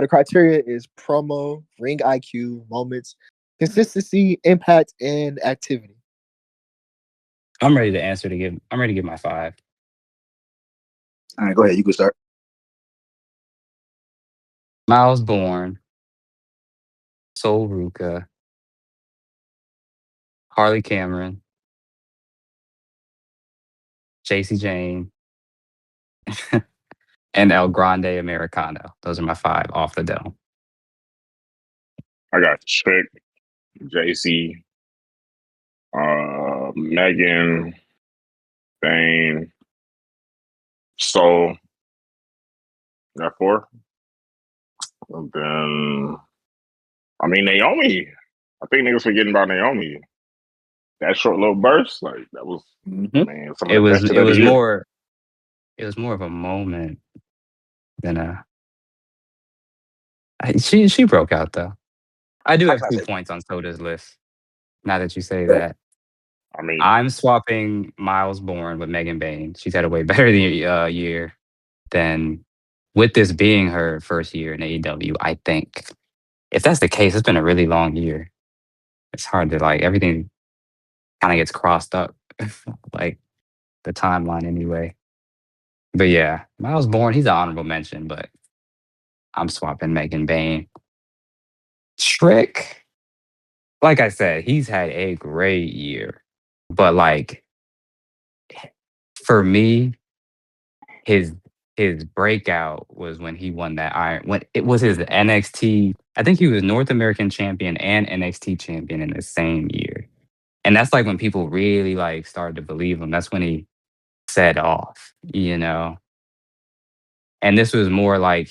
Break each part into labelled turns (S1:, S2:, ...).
S1: the criteria is promo, ring IQ, moments, consistency, impact, and activity.
S2: I'm ready to give my 5.
S3: All right, go ahead. You can start.
S2: Miles Bourne, Sol Ruka, Harley Cameron, JC Jane, and El Grande Americano. Those are my 5 off the dome.
S4: I got Trick, JC, Megan, Bane, Soul. Got 4. And then, I mean, Naomi. I think niggas forgetting about Naomi. That short little burst, like that was man. Some of the best shit
S2: It
S4: of the
S2: was
S4: year.
S2: more of a moment than she broke out though. I do have 2 points on Soda's list. Now that you say that,
S4: I mean,
S2: I'm swapping Miles Bourne with Megan Bain. She's had a way better year than with this being her first year in AEW. I think if that's the case, it's been a really long year. It's hard to like everything kind of gets crossed up, like the timeline anyway. But yeah, Miles Bourne, he's an honorable mention, but I'm swapping Megan Bain. Trick, like I said, he's had a great year. But like for me, his breakout was when he won that iron when it was his NXT. I think he was North American champion and NXT champion in the same year. And that's like when people really like started to believe him. That's when he set off, you know. And this was more like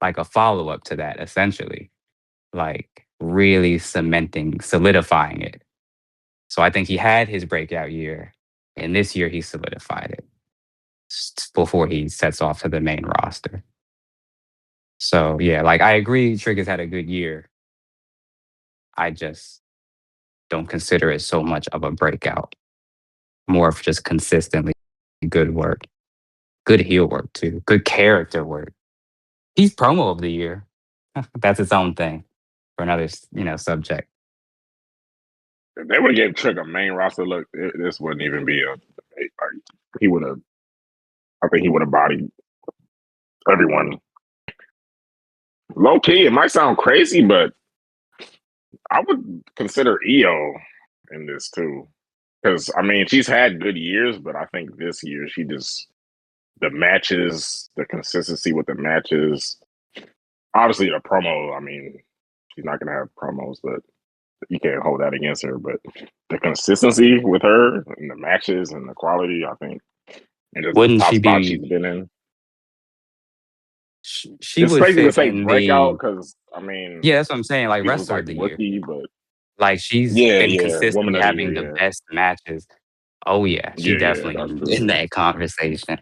S2: a follow-up to that, essentially. Like really solidifying it. So I think he had his breakout year, and this year he solidified it before he sets off to the main roster. So yeah, like I agree Trick has had a good year. I just don't consider it so much of a breakout. More of just consistently good work. Good heel work too. Good character work. He's promo of the year. That's its own thing for another, subject.
S4: if they would have gave Trick a main roster look, this wouldn't even be a debate. Like, he would have. I think he would have bodied everyone. Low key, it might sound crazy, but I would consider EO in this too. Because I mean, she's had good years, but I think this year she just the matches, the consistency with the matches. Obviously, the promo. I mean, she's not gonna have promos, but you can't hold that against her. But the consistency with her and the matches and the quality, I think, and just
S2: Wouldn't
S4: the top
S2: she
S4: spot
S2: be?
S4: she's been in.
S2: She
S4: It's
S2: would
S4: crazy to
S2: fit
S4: say
S2: in
S4: breakout
S2: the.
S4: because I mean,
S2: Yeah, that's what I'm saying. Like
S4: he was
S2: wrestler
S4: like
S2: of the year.
S4: rookie, but
S2: Like she's
S4: yeah,
S2: been
S4: yeah, woman
S2: consistently
S4: of the
S2: having
S4: year,
S2: the
S4: yeah,
S2: best matches. Oh yeah, she
S4: yeah,
S2: definitely
S4: that's
S2: in
S4: true.
S2: that conversation.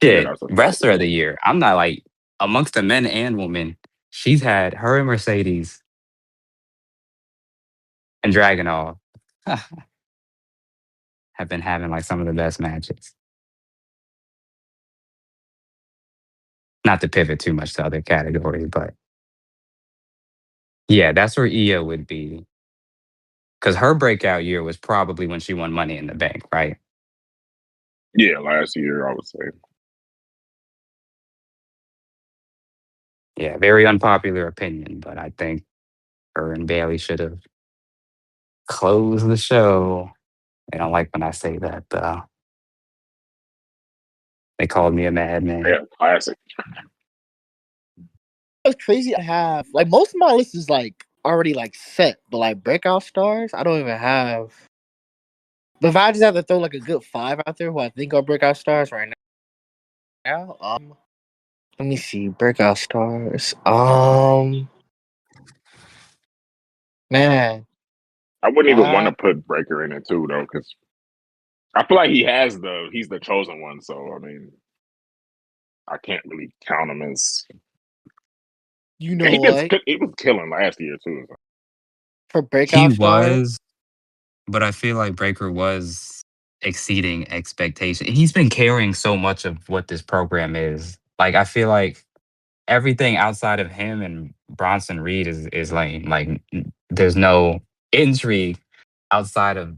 S4: Yeah,
S2: Shit,
S4: that's a fact.
S2: wrestler of the year. I'm not like amongst the men and women. She's had her and Mercedes and Dragunov have been having like some of the best matches. Not to pivot too much to other categories, but yeah, that's where Io would be. Because her breakout year was probably when she won Money in the Bank, right?
S4: Yeah, last year I would say.
S2: Yeah, very unpopular opinion, but I think her and Bailey should have closed the show. They don't like when I say that, though. They called me a madman.
S4: Yeah, classic.
S1: It's crazy. I have like most of my list is like already like set, but like breakout stars, I don't even have. But if I just have to throw like a good 5 out there, who I think are breakout stars right now, let me see breakout stars. Man,
S4: I wouldn't even want to put Breaker in it too, though, because I feel like he's the chosen one. So I mean, I can't really count him as.
S1: you know
S4: He
S1: what?
S4: was killing last year too.
S1: For
S2: He
S1: breakout stars,
S2: was, but I feel like Breaker was exceeding expectation. He's been carrying so much of what this program is. Like I feel like everything outside of him and Bronson Reed is lame. Like there's no intrigue outside of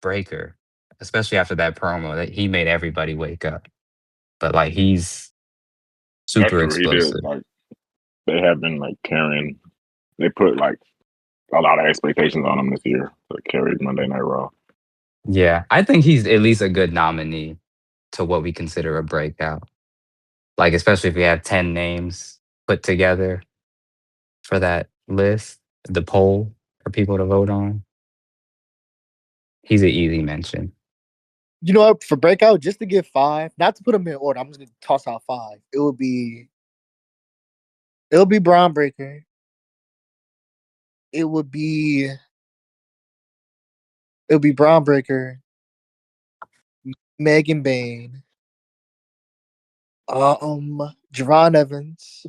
S2: Breaker, especially after that promo that he made everybody wake up. But like he's
S4: That's
S2: super
S4: true. He did.
S2: explosive.
S4: Like they have been like carrying. They put like a lot of expectations on him this year to carry Monday Night Raw.
S2: Yeah, I think he's at least a good nominee to what we consider a breakout. Like especially if we have 10 names put together for that list, the poll for people to vote on. He's an easy mention.
S1: You know what? For Breakout, just to give 5, not to put them in order, I'm just gonna toss out 5. It'll be Braun Breaker. It would be Braun Breaker, Megan Bain, Javon Evans,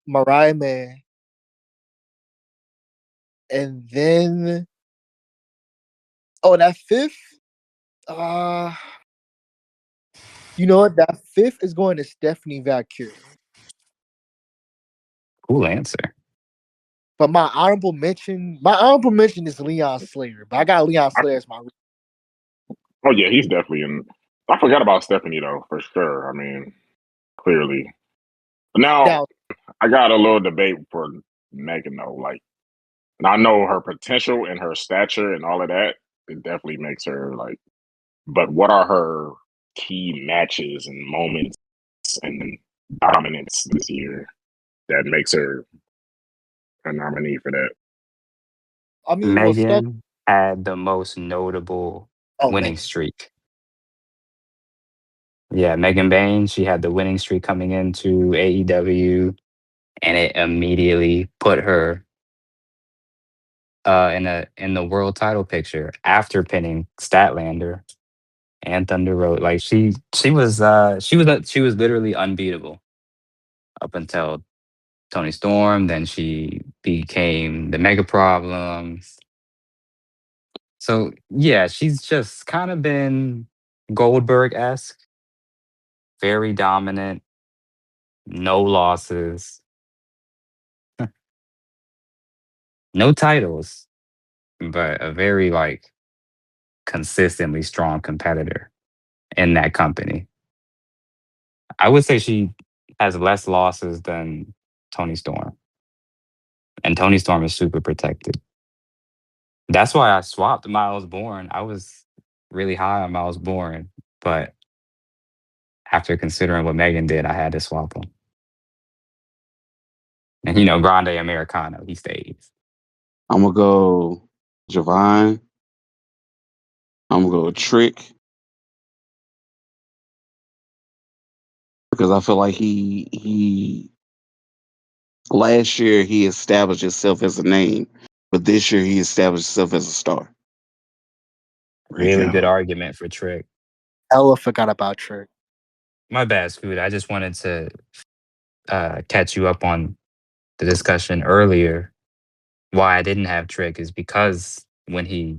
S1: Mariah May, and then that fifth. You know what? That fifth is going to Stephanie Valkyrie.
S2: Cool answer.
S1: But my honorable mention is Leon Slayer. But I got Leon Slayer as my.
S4: Oh yeah, he's definitely in. I forgot about Stephanie though, for sure. I mean, clearly. Now
S1: Now,
S4: I got a little debate for Megan though. Like, and I know her potential and her stature and all of that. It definitely makes her like. But what are her key matches and moments and dominance this year that makes her a nominee for that?
S1: I mean, well,
S2: Megan had the most notable winning
S1: Megan.
S2: streak. Yeah, Megan Bain, she had the winning streak coming into AEW, and it immediately put her in the world title picture after pinning Statlander and Thunder Road. Like she was literally unbeatable up until Tony Storm. Then she became the Mega Problems. So yeah, she's just kind of been Goldberg esque, very dominant, no losses, no titles, but a very like consistently strong competitor in that company. I would say she has less losses than Tony Storm. And Tony Storm is super protected. That's why I swapped Miles Bourne. I was really high on Miles Bourne, but after considering what Megan did, I had to swap him. And Grande Americano, he stays.
S5: I'm gonna go Javon. I'm gonna go Trick because I feel like he last year he established himself as a name, but this year he established himself as a star.
S2: Really good
S3: Breakout.
S2: argument for Trick.
S1: Ella forgot about Trick.
S2: My bad, Scoot. I just wanted to catch you up on the discussion earlier. Why I didn't have Trick is because the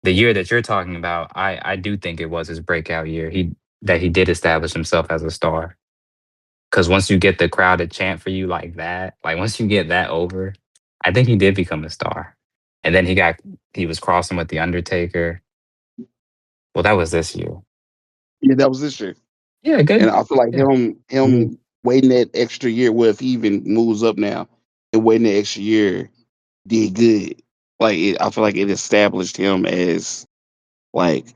S2: year that you're talking about, I do think it was his breakout year. He did establish himself as a star. Because once you get the crowd to chant for you like that, like once you get that over, I think he did become a star. And then he was crossing with the Undertaker. Well, that was this year.
S5: Yeah, that was this year,
S2: Yeah,
S5: and
S2: good.
S5: I feel like
S2: Yeah.
S5: him waiting that extra year. Well, if he even moves up now and waiting that extra year did good. I feel like it established him as like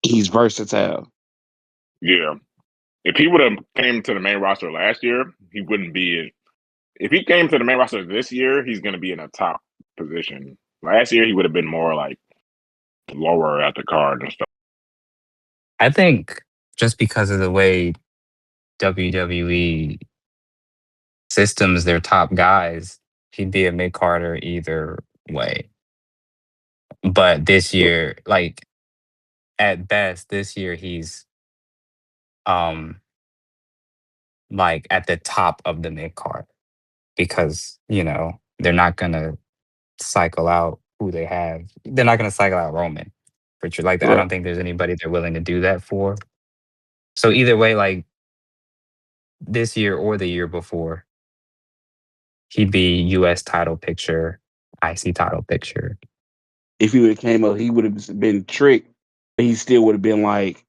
S5: he's versatile.
S4: Yeah. If he would have came to the main roster last year, he wouldn't be in. If he came to the main roster this year, he's going to be in a top position. Last year, he would have been more like lower at the card and stuff.
S2: I think just because of the way WWE systems their top guys, he'd be a mid Carter either way. But this year, like at best, this year he's um like at the top of the mid card because they're not gonna cycle out who they have. They're not going to cycle out Roman for sure. Like I
S5: Right.
S2: don't think there's anybody they're willing to do that for. So either way, like this year or the year before, he'd be U.S. title picture, IC title picture.
S5: If he would have came up, he would have been tricked, but he still would have been like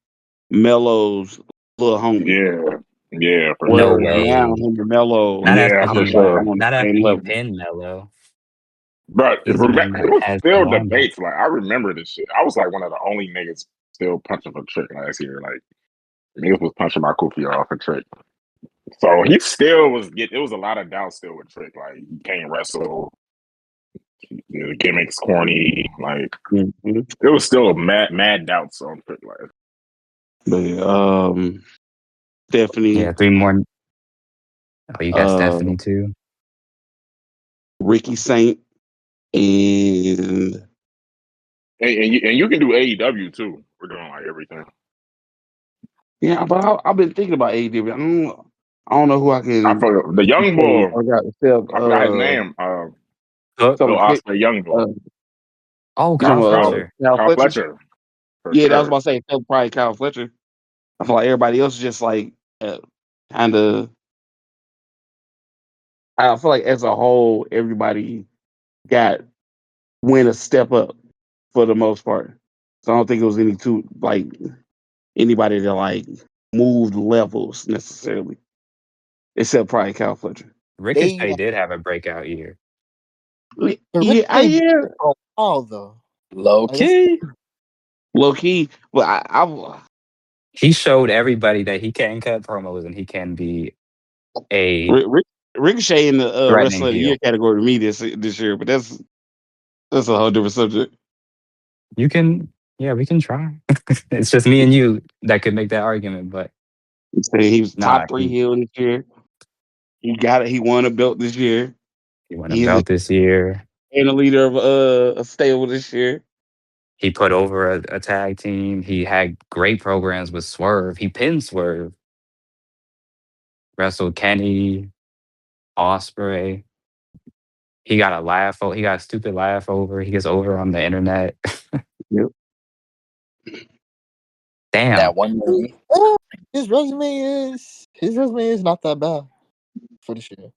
S5: Melo's little homie.
S4: Yeah, for
S2: No
S4: sure.
S5: Where
S4: Yeah,
S5: now
S2: way.
S5: him and Melo
S2: Not after
S4: yeah,
S5: kind
S4: for
S5: of
S2: he,
S5: like
S4: sure.
S5: on the
S2: not after
S5: same
S2: he
S5: level.
S2: pinned Melo.
S4: But
S2: He's the one
S4: it
S2: that
S4: was
S2: has the
S4: still
S2: limelight.
S4: debates. Like I remember this shit. I was like one of the only niggas still punching for Trick last year. Like niggas was punching my kufi off for Trick. So he still was it was a lot of doubt still with Trick. Like he can't wrestle. The gimmick's corny. Like
S5: Mhm.
S4: it was still mad doubts on Trick. Like
S5: But Stephanie,
S2: Yeah, 3 more. Oh, you got
S5: uh,
S2: Stephanie too.
S5: Ricky Saint, and
S4: and you can do AEW too. We're doing like everything.
S5: yeah, but I've been thinking about AEW. I don't know who I
S4: I
S5: can.
S4: forgot the young
S5: I
S4: boy.
S5: forgot except
S4: I forgot his name.
S2: Hook.
S4: Bill
S5: some kid.
S4: Ospreay, young boy.
S5: Uh,
S2: Oh,
S5: you talking
S2: Kyle
S5: about
S2: Fletcher.
S5: Kyle
S4: Kyle
S5: Fletcher?
S4: Fletcher for
S5: Yeah, that was
S4: sure.
S5: about to say except probably Kyle Fletcher. I feel like everybody else is just like kind of. I feel like as a whole, everybody got went a step up for the most part. So I don't think it was anybody that like moved levels necessarily, except probably Kyle Fletcher.
S1: They
S2: Ricochet did have a breakout year.
S1: the
S5: Yeah,
S1: Ricochet did
S5: yeah,
S1: it for a while though.
S2: Low
S1: Like that's
S2: key.
S5: low key. But I
S2: He showed everybody that he can cut promos and he can be a
S5: Ricochet in the
S2: threatening
S5: wrestler of the year
S2: heel.
S5: category to me this year, but that's a whole different subject.
S2: You can, yeah, we can try. It's just me and you that could make that argument, but
S5: I'm saying he was
S2: nah,
S5: top 3 heel this year. He got it. He won a belt this year.
S2: he won a
S5: He's
S2: belt this year.
S5: a leader of a stable this year.
S2: He put over a tag team. He had great programs with Swerve. He pinned Swerve. Wrestled Kenny, Osprey. He got a laugh. He got a stupid laugh over. He gets over on the internet.
S5: Yep.
S2: Damn.
S3: That one movie.
S1: his resume is not that bad for this year.